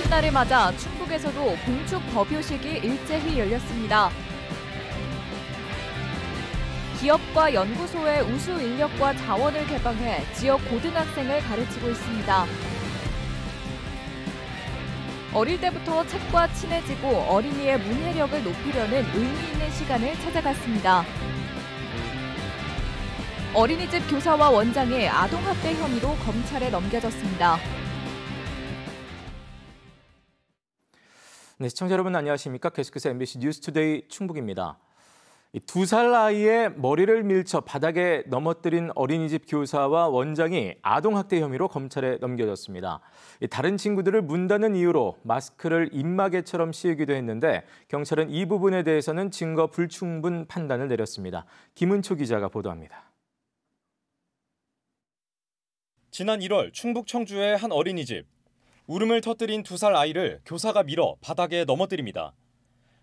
어린이날을 맞아 충북에서도 봉축 법요식이 일제히 열렸습니다. 기업과 연구소의 우수 인력과 자원을 개방해 지역 고등학생을 가르치고 있습니다. 어릴 때부터 책과 친해지고 어린이의 문해력을 높이려는 의미 있는 시간을 찾아갔습니다. 어린이집 교사와 원장이 아동학대 혐의로 검찰에 넘겨졌습니다. 네, 시청자 여러분 안녕하십니까? 계속해서 MBC 뉴스투데이 충북입니다. 2살 아이의 머리를 밀쳐 바닥에 넘어뜨린 어린이집 교사와 원장이 아동학대 혐의로 검찰에 넘겨졌습니다. 다른 친구들을 문다는 이유로 마스크를 입마개처럼 씌우기도 했는데 경찰은 이 부분에 대해서는 증거 불충분 판단을 내렸습니다. 김은초 기자가 보도합니다. 지난 1월 충북 청주의 한 어린이집. 울음을 터뜨린 2살 아이를 교사가 밀어 바닥에 넘어뜨립니다.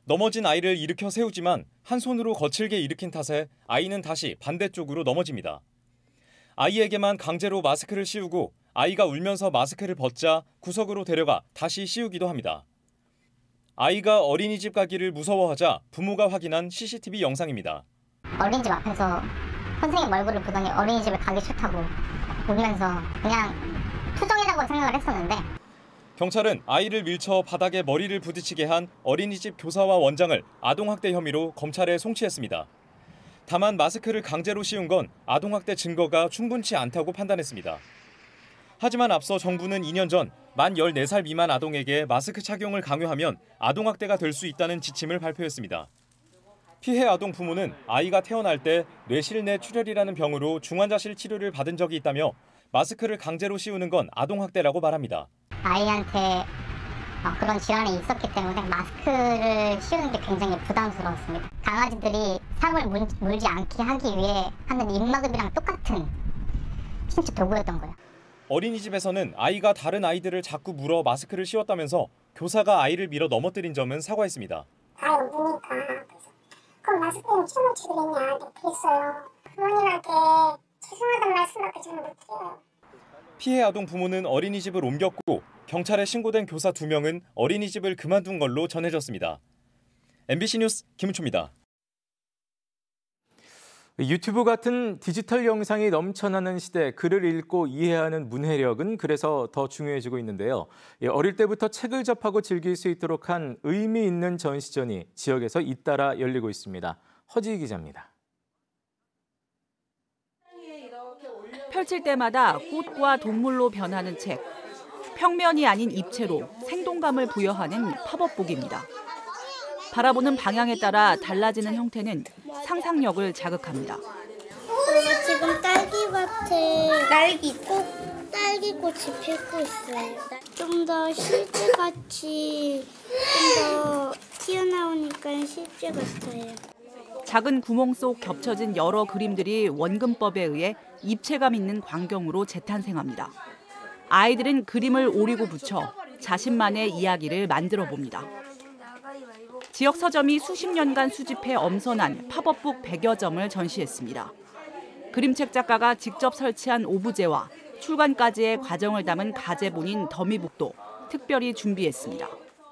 넘어진 아이를 일으켜 세우지만 한 손으로 거칠게 일으킨 탓에 아이는 다시 반대쪽으로 넘어집니다. 아이에게만 강제로 마스크를 씌우고 아이가 울면서 마스크를 벗자 구석으로 데려가 다시 씌우기도 합니다. 아이가 어린이집 가기를 무서워하자 부모가 확인한 CCTV 영상입니다. 어린이집 앞에서 선생님 얼굴을 보더니 어린이집에 가기 싫다고 울면서 그냥 투정이라고 생각을 했었는데 경찰은 아이를 밀쳐 바닥에 머리를 부딪히게 한 어린이집 교사와 원장을 아동학대 혐의로 검찰에 송치했습니다. 다만 마스크를 강제로 씌운 건 아동학대 증거가 충분치 않다고 판단했습니다. 하지만 앞서 정부는 2년 전 만 14살 미만 아동에게 마스크 착용을 강요하면 아동학대가 될 수 있다는 지침을 발표했습니다. 피해 아동 부모는 아이가 태어날 때 뇌실내 출혈이라는 병으로 중환자실 치료를 받은 적이 있다며 마스크를 강제로 씌우는 건 아동학대라고 말합니다. 아이한테 그런 질환이 있었기 때문에 마스크를 씌우는 게 굉장히 부담스러웠습니다. 강아지들이 사람을 물지 않게 하기 위해 하는 입마금이랑 똑같은 신체 도구였던 거예요. 어린이집에서는 아이가 다른 아이들을 자꾸 물어 마스크를 씌웠다면서 교사가 아이를 밀어 넘어뜨린 점은 사과했습니다. 아이 우니까 그럼 마스크는 치워놓지 그랬냐 그랬어요. 부모님한테 죄송하다는 말씀밖에 저는 못해요. 피해 아동 부모는 어린이집을 옮겼고 경찰에 신고된 교사 2명은 어린이집을 그만둔 걸로 전해졌습니다. MBC 뉴스 김은초입니다. 유튜브 같은 디지털 영상이 넘쳐나는 시대, 글을 읽고 이해하는 문해력은 그래서 더 중요해지고 있는데요. 어릴 때부터 책을 접하고 즐길 수 있도록 한 의미 있는 전시전이 지역에서 잇따라 열리고 있습니다. 허지희 기자입니다. 펼칠 때마다 꽃과 동물로 변하는 책. 평면이 아닌 입체로 생동감을 부여하는 팝업북입니다. 바라보는 방향에 따라 달라지는 형태는 상상력을 자극합니다. 지금 딸기꽃이 피고 있어요. 좀 더 실제같이 좀 더 튀어나오니까 실제 같아요. 작은 구멍 속 겹쳐진 여러 그림들이 원근법에 의해 입체감 있는 광경으로 재탄생합니다. 아이들은 그림을 오리고 붙여 자신만의 이야기를 만들어 봅니다. 지역 서점이 수십 년간 수집해 엄선한 팝업북 100여 점을 전시했습니다. 그림책 작가가 직접 설치한 오브제와 출간까지의 과정을 담은 가제본인 더미북도 특별히 준비했습니다.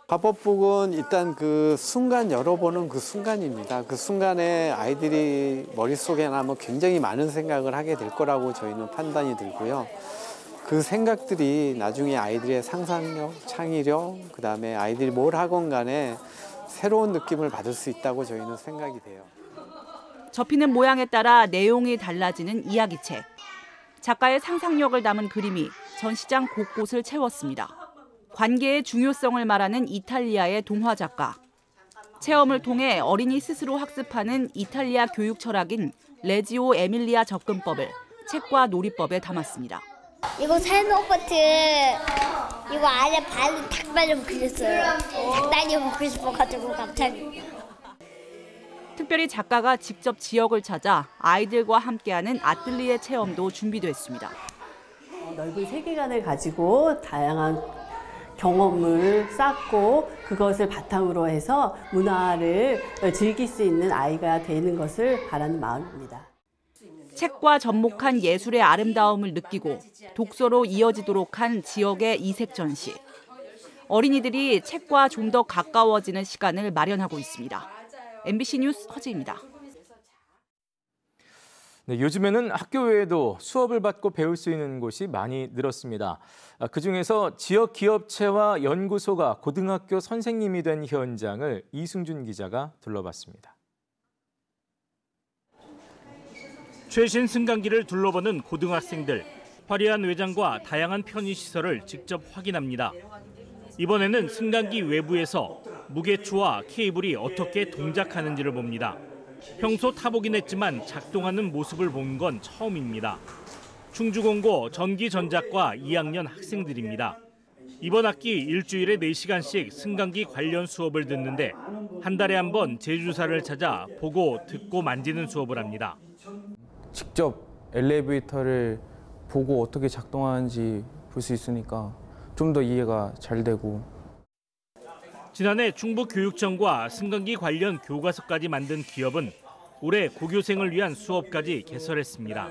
팝업북은 일단 그 순간 열어보는 그 순간입니다. 그 순간에 아이들이 머릿속에 남아 굉장히 많은 생각을 하게 될 거라고 저희는 판단이 들고요. 그 생각들이 나중에 아이들의 상상력, 창의력, 그다음에 아이들이 뭘 하건 간에 새로운 느낌을 받을 수 있다고 저희는 생각이 돼요. 접히는 모양에 따라 내용이 달라지는 이야기책. 작가의 상상력을 담은 그림이 전시장 곳곳을 채웠습니다. 관계의 중요성을 말하는 이탈리아의 동화 작가. 체험을 통해 어린이 스스로 학습하는 이탈리아 교육 철학인 레지오 에밀리아 접근법을 책과 놀이법에 담았습니다. 이거 새노버트 이거 안에 발로 닭발을 그렸어요. 닭다리 먹고 싶어가지고 갑자기. 특별히 작가가 직접 지역을 찾아 아이들과 함께하는 아뜰리에 체험도 준비됐습니다. 넓은 세계관을 가지고 다양한 경험을 쌓고 그것을 바탕으로 해서 문화를 즐길 수 있는 아이가 되는 것을 바라는 마음입니다. 책과 접목한 예술의 아름다움을 느끼고 독서로 이어지도록 한 지역의 이색 전시. 어린이들이 책과 좀 더 가까워지는 시간을 마련하고 있습니다. MBC 뉴스 허지입니다. 네, 요즘에는 학교 외에도 수업을 받고 배울 수 있는 곳이 많이 늘었습니다. 그중에서 지역 기업체와 연구소가 고등학교 선생님이 된 현장을 이승준 기자가 둘러봤습니다. 최신 승강기를 둘러보는 고등학생들. 화려한 외장과 다양한 편의시설을 직접 확인합니다. 이번에는 승강기 외부에서 무게추와 케이블이 어떻게 동작하는지를 봅니다. 평소 타보긴 했지만 작동하는 모습을 본 건 처음입니다. 충주공고 전기전작과 2학년 학생들입니다. 이번 학기 일주일에 4시간씩 승강기 관련 수업을 듣는데 한 달에 한 번 제주사를 찾아 보고 듣고 만지는 수업을 합니다. 직접 엘리베이터를 보고 어떻게 작동하는지 볼 수 있으니까 좀 더 이해가 잘 되고. 지난해 충북교육청과 승강기 관련 교과서까지 만든 기업은 올해 고교생을 위한 수업까지 개설했습니다.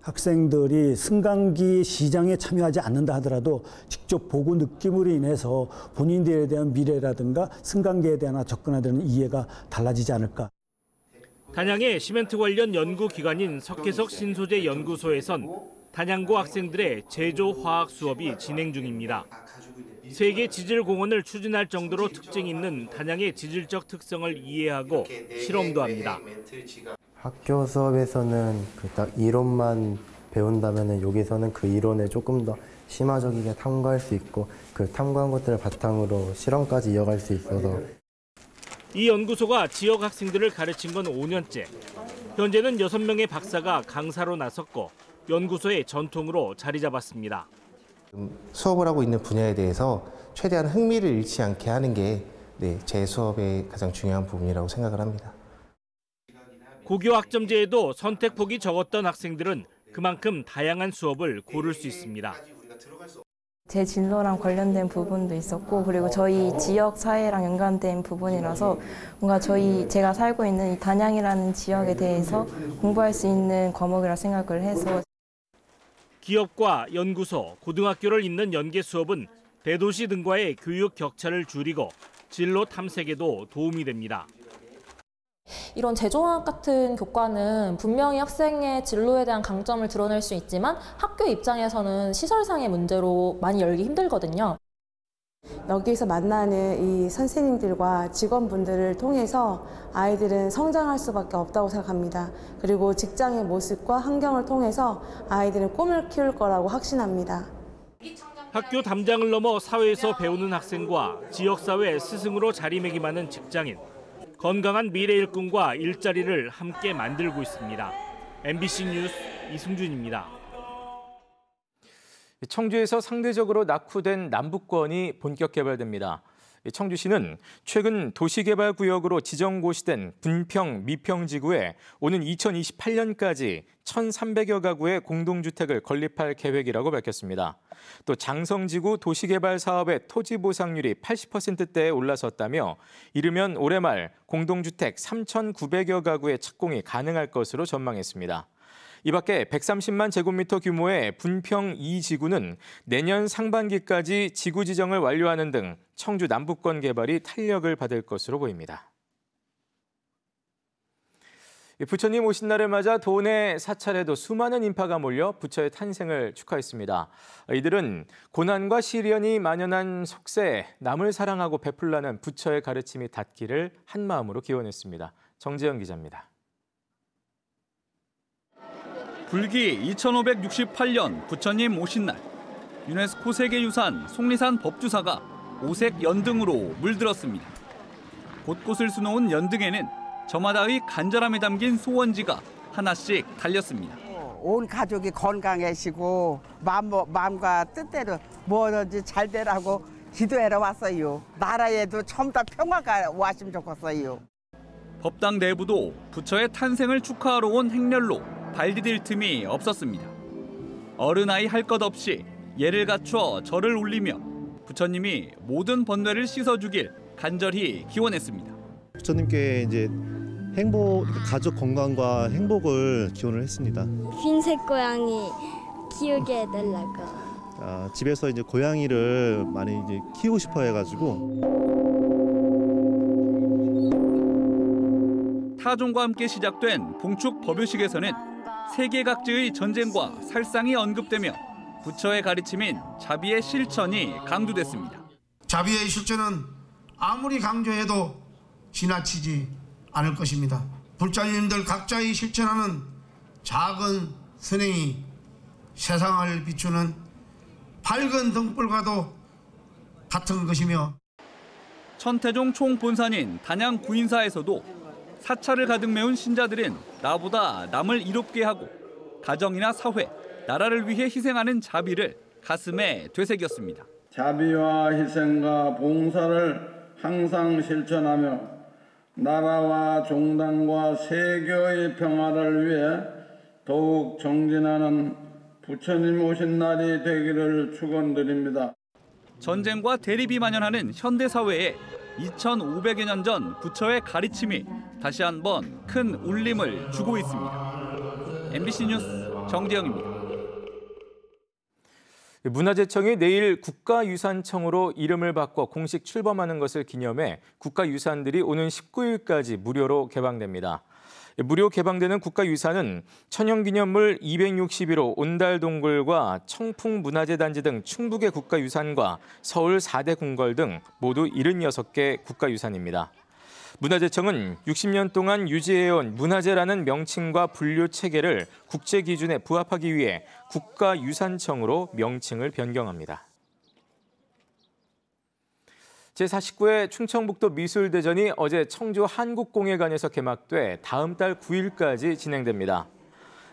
학생들이 승강기 시장에 참여하지 않는다 하더라도 직접 보고 느낌으로 인해서 본인들에 대한 미래라든가 승강기에 대한 접근하는 이해가 달라지지 않을까. 단양의 시멘트 관련 연구기관인 석회석 신소재 연구소에선 단양고 학생들의 제조화학 수업이 진행 중입니다. 세계 지질공원을 추진할 정도로 특징 있는 단양의 지질적 특성을 이해하고 실험도 합니다. 학교 수업에서는 딱 이론만 배운다면 여기서는 그 이론을 조금 더 심화적이게 탐구할 수 있고 그 탐구한 것들을 바탕으로 실험까지 이어갈 수 있어서. 이 연구소가 지역 학생들을 가르친 건 5년째. 현재는 6명의 박사가 강사로 나섰고 연구소의 전통으로 자리 잡았습니다. 수업을 하고 있는 분야에 대해서 최대한 흥미를 잃지 않게 하는 게 제 수업의 가장 중요한 부분이라고 생각을 합니다. 고교 학점제에도 선택폭이 적었던 학생들은 그만큼 다양한 수업을 고를 수 있습니다. 제 진로랑 관련된 부분도 있었고 그리고 저희 지역 사회랑 연관된 부분이라서 뭔가 제가 살고 있는 이 단양이라는 지역에 대해서 공부할 수 있는 과목이라 생각을 해서. 기업과 연구소, 고등학교를 잇는 연계 수업은 대도시 등과의 교육 격차를 줄이고 진로 탐색에도 도움이 됩니다. 이런 제조화학 같은 교과는 분명히 학생의 진로에 대한 강점을 드러낼 수 있지만 학교 입장에서는 시설상의 문제로 많이 열기 힘들거든요. 여기서 만나는 이 선생님들과 직원분들을 통해서 아이들은 성장할 수밖에 없다고 생각합니다. 그리고 직장의 모습과 환경을 통해서 아이들은 꿈을 키울 거라고 확신합니다. 학교 담장을 넘어 사회에서 배우는 학생과 지역사회 스승으로 자리매김하는 직장인. 건강한 미래 일꾼과 일자리를 함께 만들고 있습니다. MBC 뉴스 이승준입니다. 청주에서 상대적으로 낙후된 남북권이 본격 개발됩니다. 청주시는 최근 도시개발구역으로 지정고시된 분평, 미평지구에 오는 2028년까지 1,300여 가구의 공동주택을 건립할 계획이라고 밝혔습니다. 또 장성지구 도시개발 사업의 토지 보상률이 80%대에 올라섰다며 이르면 올해 말 공동주택 3,900여 가구의 착공이 가능할 것으로 전망했습니다. 이 밖에 130만 제곱미터 규모의 분평 2지구는 내년 상반기까지 지구 지정을 완료하는 등 청주 남북권 개발이 탄력을 받을 것으로 보입니다. 부처님 오신 날을 맞아 도내 사찰에도 수많은 인파가 몰려 부처의 탄생을 축하했습니다. 이들은 고난과 시련이 만연한 속세에 남을 사랑하고 베풀라는 부처의 가르침이 닿기를 한마음으로 기원했습니다. 정재영 기자입니다. 불기 2568년 부처님 오신 날, 유네스코 세계유산 속리산 법주사가 오색 연등으로 물들었습니다. 곳곳을 수놓은 연등에는 저마다의 간절함이 담긴 소원지가 하나씩 달렸습니다. 온 가족이 건강해지고 마음과 뜻대로 뭐든지 잘 되라고 기도하러 왔어요. 나라에도 전부 다 평화가 왔으면 좋겠어요. 법당 내부도 부처의 탄생을 축하하러 온 행렬로 발디딜 틈이 없었습니다. 어른아이 할 것 없이 예를 갖춰 절을 올리며 부처님이 모든 번뇌를 씻어주길 간절히 기원했습니다. 부처님께 이제 가족 건강과 행복을 기원을 했습니다. 흰색 고양이 키우게 해달라고. 집에서 이제 고양이를 많이 이제 키우고 싶어 해가지고. 타종과 함께 시작된 봉축 법요식에서는 세계각지의 전쟁과 살상이 언급되며 부처의 가르침인 자비의 실천이 강조됐습니다. 자비의 실천은 아무리 강조해도 지나치지 않을 것입니다. 불자님들 각자의 실천하는 작은 선행이 세상을 비추는 밝은 등불과도 같은 것이며, 천태종 총본산인 단양 구인사에서도 사찰을 가득 메운 신자들은 나보다 남을 이롭게 하고 가정이나 사회, 나라를 위해 희생하는 자비를 가슴에 되새겼습니다. 자비와 희생과 봉사를 항상 실천하며 나라와 종단과 세계의 평화를 위해 더욱 정진하는 부처님 오신 날이 되기를 축원드립니다. 전쟁과 대립이 만연하는 현대사회에 2500여 년 전 부처의 가르침이 다시 한번 큰 울림을 주고 있습니다. MBC 뉴스 정재영입니다. 문화재청이 내일 국가유산청으로 이름을 바꿔 공식 출범하는 것을 기념해 국가유산들이 오는 19일까지 무료로 개방됩니다. 무료 개방되는 국가유산은 천연기념물 261호 온달동굴과 청풍문화재단지 등 충북의 국가유산과 서울 4대 궁궐 등 모두 76개 국가유산입니다. 문화재청은 60년 동안 유지해온 문화재라는 명칭과 분류 체계를 국제 기준에 부합하기 위해 국가유산청으로 명칭을 변경합니다. 제49회 충청북도 미술대전이 어제 청주 한국공예관에서 개막돼 다음 달 9일까지 진행됩니다.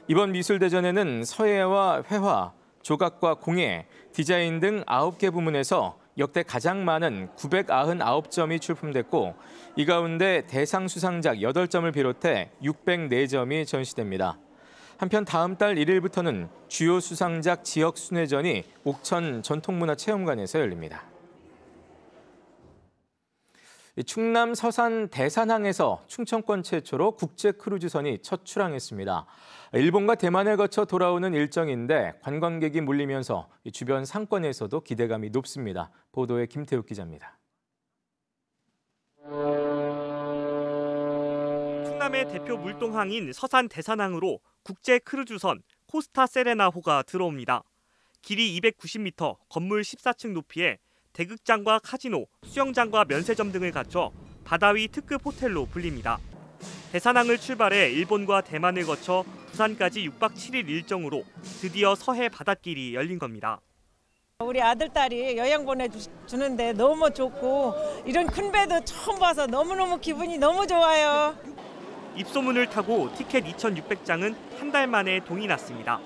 이번 미술대전에는 서예와 회화, 조각과 공예, 디자인 등 9개 부문에서 역대 가장 많은 999점이 출품됐고 이 가운데 대상 수상작 8점을 비롯해 604점이 전시됩니다. 한편 다음 달 1일부터는 주요 수상작 지역 순회전이 옥천 전통문화체험관에서 열립니다. 충남 서산 대산항에서 충청권 최초로 국제 크루즈선이 첫 출항했습니다. 일본과 대만을 거쳐 돌아오는 일정인데 관광객이 몰리면서 주변 상권에서도 기대감이 높습니다. 보도에 김태욱 기자입니다. 충남의 대표 물동항인 서산 대산항으로 국제 크루즈선 코스타 세레나호가 들어옵니다. 길이 290m, 건물 14층 높이에 대극장과 카지노, 수영장과 면세점 등을 갖춰 바다 위 특급 호텔로 불립니다. 대산항을 출발해 일본과 대만을 거쳐 부산까지 6박 7일 일정으로 드디어 서해 바닷길이 열린 겁니다. 우리 아들, 딸이 여행 보내주는데 너무 좋고 이런 큰 배도 처음 봐서 너무너무 기분이 너무 좋아요. 입소문을 타고 티켓 2,600장은 한 달 만에 동이 났습니다.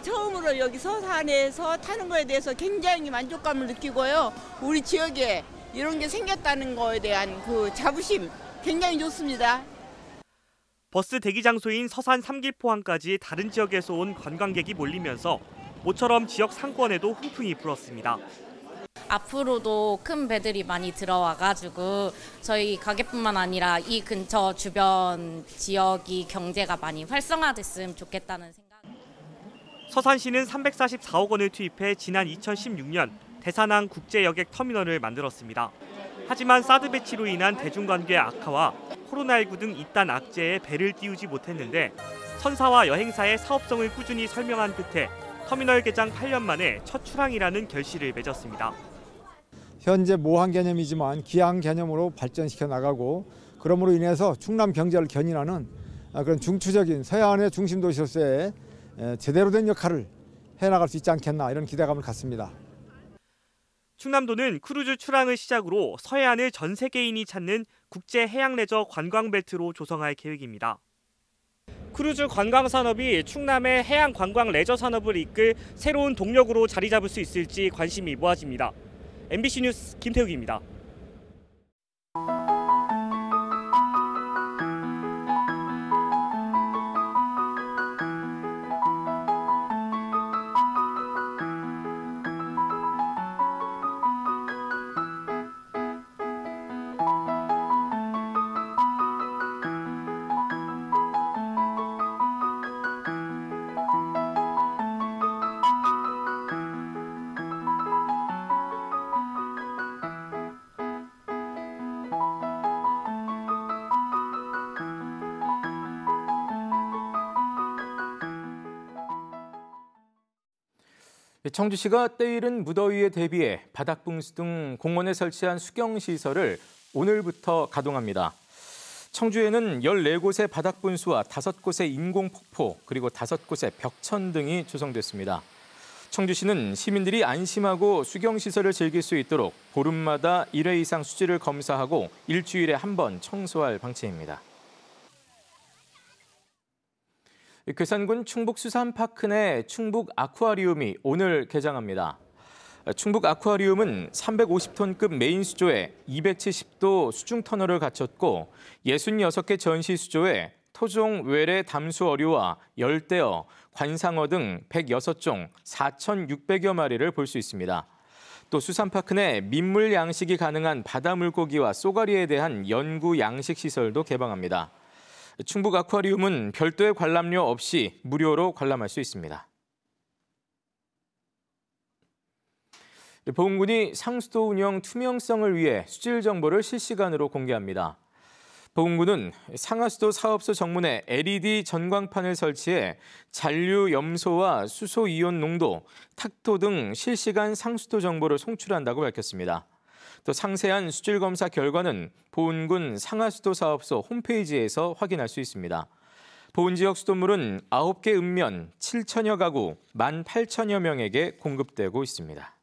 처음으로 여기 서산에서 타는 거에 대해서 굉장히 만족감을 느끼고요. 우리 지역에 이런 게 생겼다는 거에 대한 그 자부심 굉장히 좋습니다. 버스 대기 장소인 서산 삼길포항까지 다른 지역에서 온 관광객이 몰리면서 모처럼 지역 상권에도 훈풍이 불었습니다. 앞으로도 큰 배들이 많이 들어와가지고 저희 가게뿐만 아니라 이 근처 주변 지역이 경제가 많이 활성화됐으면 좋겠다는 생각. 서산시는 344억 원을 투입해 지난 2016년 대산항 국제여객 터미널을 만들었습니다. 하지만 사드 배치로 인한 대중관계 악화와 코로나19 등 잇따른 악재에 배를 띄우지 못했는데 선사와 여행사의 사업성을 꾸준히 설명한 끝에 터미널 개장 8년 만에 첫 출항이라는 결실을 맺었습니다. 현재 모항 개념이지만 기항 개념으로 발전시켜 나가고 그러므로 인해서 충남 경제를 견인하는 그런 중추적인 서해안의 중심 도시로서의 제대로 된 역할을 해나갈 수 있지 않겠나 이런 기대감을 갖습니다. 충남도는 크루즈 출항을 시작으로 서해안을 전 세계인이 찾는 국제 해양 레저 관광 벨트로 조성할 계획입니다. 크루즈 관광 산업이 충남의 해양 관광 레저 산업을 이끌 새로운 동력으로 자리 잡을 수 있을지 관심이 모아집니다. MBC 뉴스 김태욱입니다. 청주시가 때이른 무더위에 대비해 바닥분수 등 공원에 설치한 수경시설을 오늘부터 가동합니다. 청주에는 14곳의 바닥분수와 5곳의 인공폭포, 그리고 5곳의 벽천 등이 조성됐습니다. 청주시는 시민들이 안심하고 수경시설을 즐길 수 있도록 보름마다 1회 이상 수질을 검사하고 일주일에 한 번 청소할 방침입니다. 괴산군 충북수산파크 내 충북아쿠아리움이 오늘 개장합니다. 충북아쿠아리움은 350톤급 메인 수조에 270도 수중 터널을 갖췄고 66개 전시 수조에 토종 외래 담수 어류와 열대어, 관상어 등 106종 4,600여 마리를 볼 수 있습니다. 또 수산파크 내 민물 양식이 가능한 바다 물고기와 쏘가리에 대한 연구 양식 시설도 개방합니다. 충북 아쿠아리움은 별도의 관람료 없이 무료로 관람할 수 있습니다. 보훈군이 상수도 운영 투명성을 위해 수질 정보를 실시간으로 공개합니다. 보훈군은 상하수도 사업소 정문에 LED 전광판을 설치해 잔류 염소와 수소 이온 농도, 탁토 등 실시간 상수도 정보를 송출한다고 밝혔습니다. 또 상세한 수질 검사 결과는 보훈군 상하수도 사업소 홈페이지에서 확인할 수 있습니다. 보훈 지역 수돗물은 9개 읍면 7천여 가구 18,000여 명에게 공급되고 있습니다.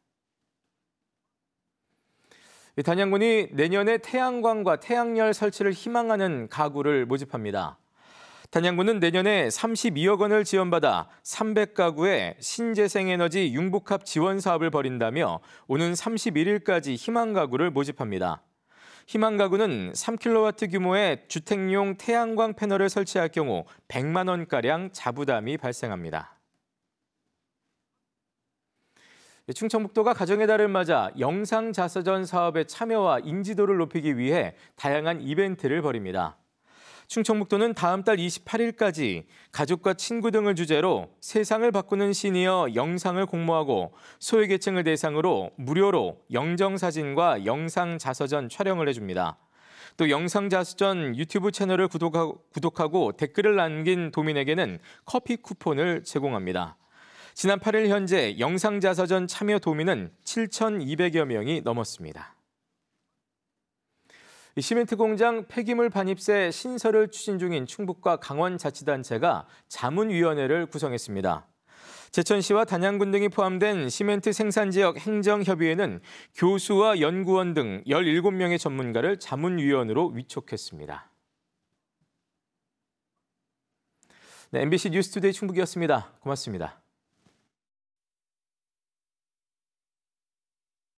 단양군이 내년에 태양광과 태양열 설치를 희망하는 가구를 모집합니다. 단양군은 내년에 32억 원을 지원받아 300가구의 신재생에너지 융복합 지원 사업을 벌인다며 오는 31일까지 희망가구를 모집합니다. 희망가구는 3kW 규모의 주택용 태양광 패널을 설치할 경우 100만 원가량 자부담이 발생합니다. 충청북도가 가정의 달을 맞아 영상자서전 사업의 참여와 인지도를 높이기 위해 다양한 이벤트를 벌입니다. 충청북도는 다음 달 28일까지 가족과 친구 등을 주제로 세상을 바꾸는 시니어 영상을 공모하고 소외계층을 대상으로 무료로 영정사진과 영상자서전 촬영을 해줍니다. 또 영상자서전 유튜브 채널을 구독하고 댓글을 남긴 도민에게는 커피 쿠폰을 제공합니다. 지난 8일 현재 영상자서전 참여 도민은 7,200여 명이 넘었습니다. 시멘트 공장 폐기물 반입세 신설을 추진 중인 충북과 강원자치단체가 자문위원회를 구성했습니다. 제천시와 단양군 등이 포함된 시멘트 생산지역 행정협의회는 교수와 연구원 등 17명의 전문가를 자문위원으로 위촉했습니다. 네, MBC 뉴스투데이 충북이었습니다. 고맙습니다.